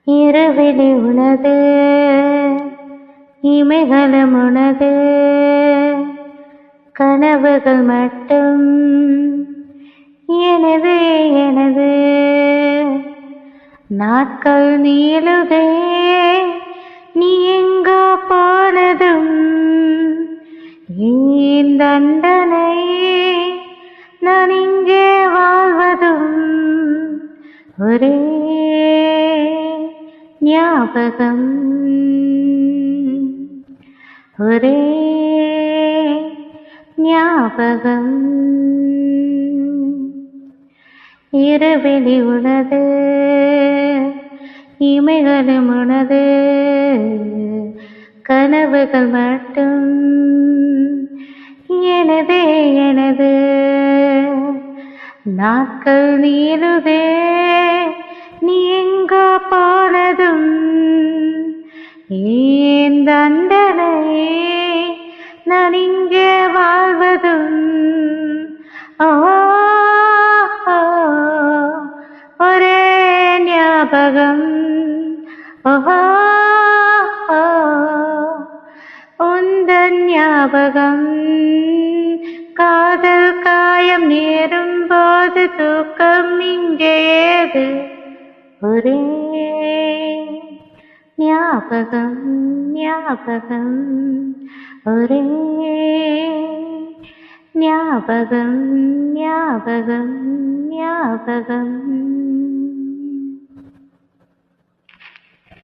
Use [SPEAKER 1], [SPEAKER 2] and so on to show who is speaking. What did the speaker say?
[SPEAKER 1] இரவிலே உனது இமைகளும் உனது கனவுகள் மட்டும் எனது எனது நாட்கள் நீளுதே நீ எங்கோ போனதும் ஏன் தண்டனை நான் இங்கே வாழ்வதும் ஒரே ஞாபகம் ஒரே ஞாபகம் இரவிலே உனது இமைகளும் உனது கனவுகள் மட்டும் எனது எனது நாட்கள் நீளுதே நீ எங்கோ போனதும் ஏன் தண்டனை நான் இங்கே வாழ்வதும் ஒரே ஞாபகம் உந்தன் ஞாபகம் காதல் காயம் நேரும் போது தூக்கம் இங்கே ஏது ஒரே ஞாபகம் ஞாபகம் ஒரே ஞாபகம் ஞாபகம் ஞாபகம்